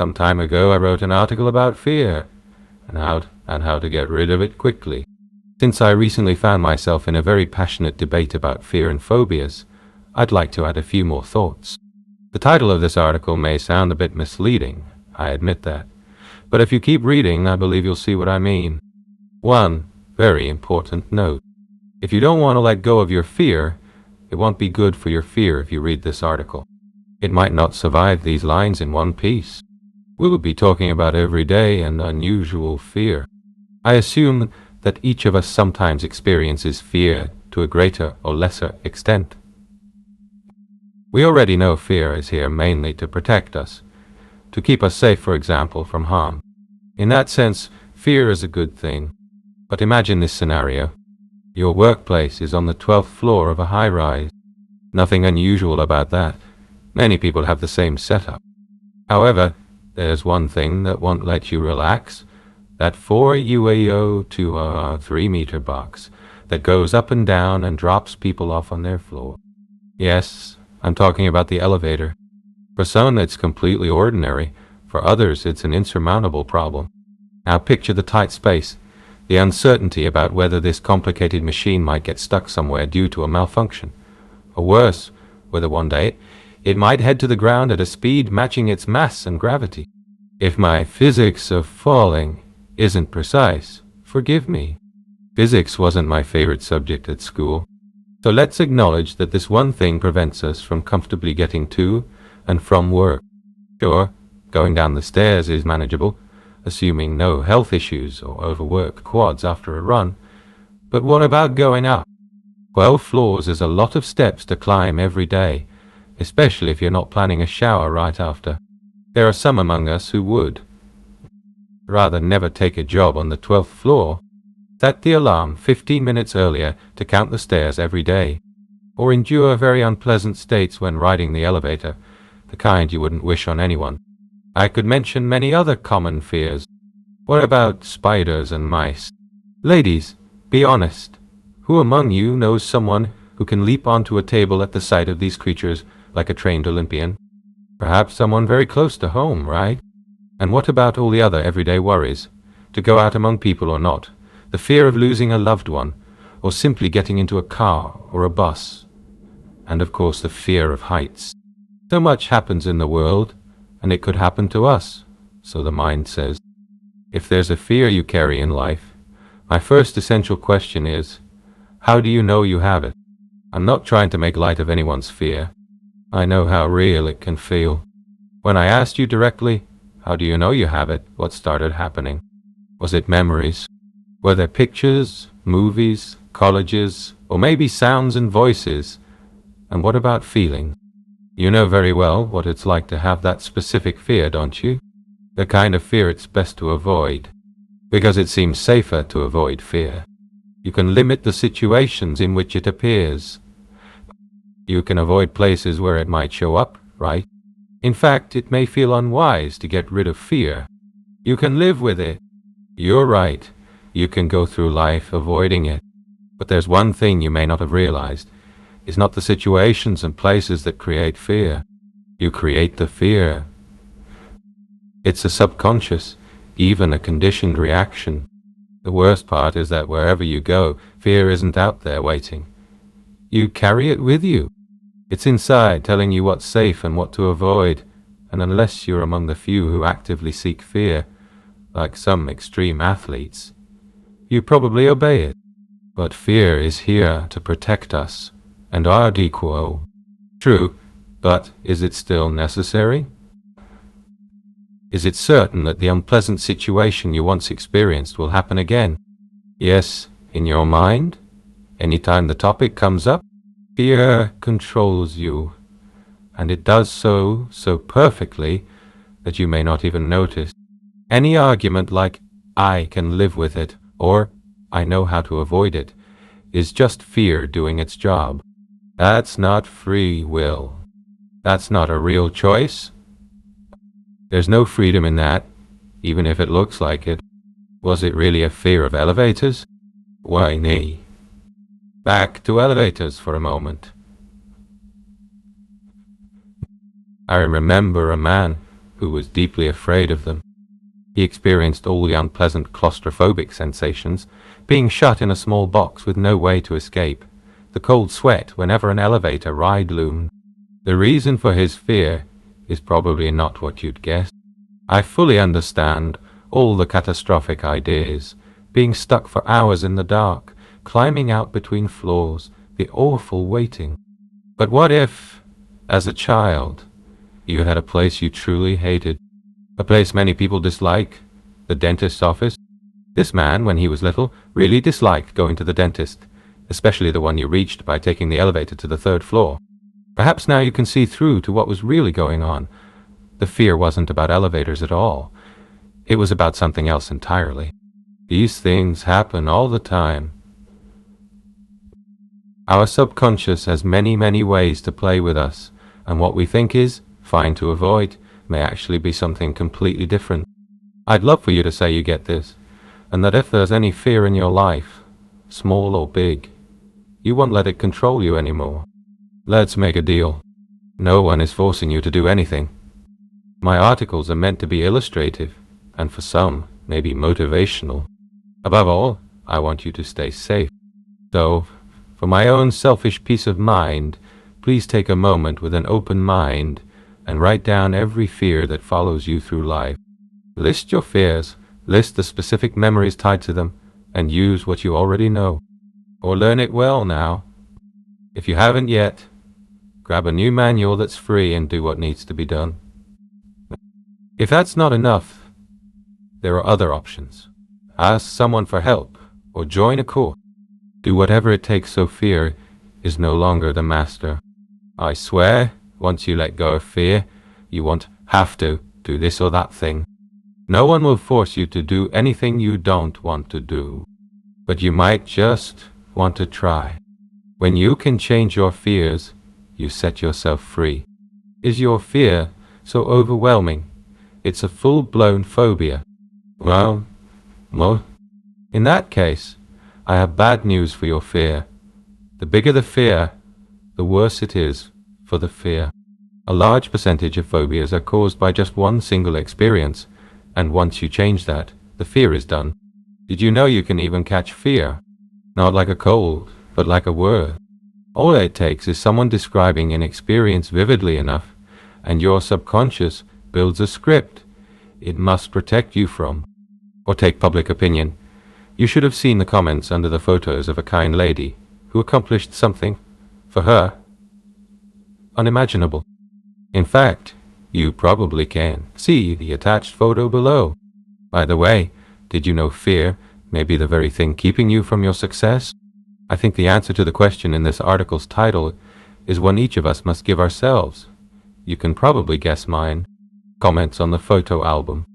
Some time ago I wrote an article about fear and how to get rid of it quickly. Since I recently found myself in a very passionate debate about fear and phobias, I'd like to add a few more thoughts. The title of this article may sound a bit misleading, I admit that. But if you keep reading, I believe you'll see what I mean. One very important note. If you don't want to let go of your fear, it won't be good for your fear if you read this article. It might not survive these lines in one piece. We will be talking about everyday and unusual fear. I assume that each of us sometimes experiences fear to a greater or lesser extent. We already know fear is here mainly to protect us, to keep us safe, for example, from harm. In that sense, fear is a good thing. But imagine this scenario. Your workplace is on the 12th floor of a high-rise. Nothing unusual about that. Many people have the same setup. However, there's one thing that won't let you relax. That 4 UAO to 3-meter box that goes up and down and drops people off on their floor. Yes, I'm talking about the elevator. For some, it's completely ordinary. For others, it's an insurmountable problem. Now picture the tight space, the uncertainty about whether this complicated machine might get stuck somewhere due to a malfunction. Or worse, whether one day it might head to the ground at a speed matching its mass and gravity. If my physics of falling isn't precise, forgive me. Physics wasn't my favorite subject at school. So let's acknowledge that this one thing prevents us from comfortably getting to and from work. Sure, going down the stairs is manageable, assuming no health issues or overworked quads after a run. But what about going up? 12 floors is a lot of steps to climb every day, especially if you're not planning a shower right after. There are some among us who would rather never take a job on the 12th floor, set the alarm 15 minutes earlier to count the stairs every day, or endure very unpleasant states when riding the elevator, the kind you wouldn't wish on anyone. I could mention many other common fears. What about spiders and mice? Ladies, be honest. Who among you knows someone who can leap onto a table at the sight of these creatures like a trained Olympian? Perhaps someone very close to home, right? And what about all the other everyday worries? To go out among people or not? The fear of losing a loved one, or simply getting into a car or a bus? And of course the fear of heights. So much happens in the world, and it could happen to us, so the mind says. If there's a fear you carry in life, my first essential question is, how do you know you have it? I'm not trying to make light of anyone's fear. I know how real it can feel. When I asked you directly, how do you know you have it, what started happening? Was it memories? Were there pictures, movies, colleges, or maybe sounds and voices? And what about feelings? You know very well what it's like to have that specific fear, don't you? The kind of fear it's best to avoid, because it seems safer to avoid fear. You can limit the situations in which it appears. You can avoid places where it might show up, right? In fact, it may feel unwise to get rid of fear. You can live with it. You're right. You can go through life avoiding it. But there's one thing you may not have realized. It's not the situations and places that create fear. You create the fear. It's a subconscious, even a conditioned reaction. The worst part is that wherever you go, fear isn't out there waiting. You carry it with you. It's inside, telling you what's safe and what to avoid, and unless you're among the few who actively seek fear, like some extreme athletes, you probably obey it. But fear is here to protect us, and our dequo. True, but is it still necessary? Is it certain that the unpleasant situation you once experienced will happen again? Yes, in your mind? Anytime the topic comes up? Fear controls you, and it does so perfectly that you may not even notice. Any argument like, I can live with it, or I know how to avoid it, is just fear doing its job. That's not free will. That's not a real choice. There's no freedom in that, even if it looks like it. Was it really a fear of elevators? Why, nay. Back to elevators for a moment. I remember a man who was deeply afraid of them. He experienced all the unpleasant claustrophobic sensations, being shut in a small box with no way to escape, the cold sweat whenever an elevator ride loomed. The reason for his fear is probably not what you'd guess. I fully understand all the catastrophic ideas, being stuck for hours in the dark, climbing out between floors, the awful waiting. But what if, as a child, you had a place you truly hated? A place many people dislike, the dentist's office. This man, when he was little, really disliked going to the dentist, especially the one you reached by taking the elevator to the 3rd floor. Perhaps now you can see through to what was really going on. The fear wasn't about elevators at all. It was about something else entirely. These things happen all the time. Our subconscious has many, many ways to play with us, and what we think is fine to avoid may actually be something completely different. I'd love for you to say you get this, and that if there's any fear in your life, small or big, you won't let it control you anymore. Let's make a deal. No one is forcing you to do anything. My articles are meant to be illustrative, and for some, maybe motivational. Above all, I want you to stay safe. So, for my own selfish peace of mind, please take a moment with an open mind and write down every fear that follows you through life. List your fears, list the specific memories tied to them, and use what you already know. Or learn it well now. If you haven't yet, grab a new manual that's free and do what needs to be done. If that's not enough, there are other options. Ask someone for help, or join a course. Do whatever it takes so fear is no longer the master. I swear, once you let go of fear, you won't have to do this or that thing. No one will force you to do anything you don't want to do. But you might just want to try. When you can change your fears, you set yourself free. Is your fear so overwhelming? It's a full-blown phobia. Well, in that case, I have bad news for your fear. The bigger the fear, the worse it is for the fear. A large percentage of phobias are caused by just one single experience, and once you change that, the fear is done. Did you know you can even catch fear? Not like a cold, but like a word. All it takes is someone describing an experience vividly enough, and your subconscious builds a script it must protect you from. Or take public opinion. You should have seen the comments under the photos of a kind lady who accomplished something, for her, unimaginable. In fact, you probably can see the attached photo below. By the way, did you know fear may be the very thing keeping you from your success? I think the answer to the question in this article's title is one each of us must give ourselves. You can probably guess mine. Comments on the photo album.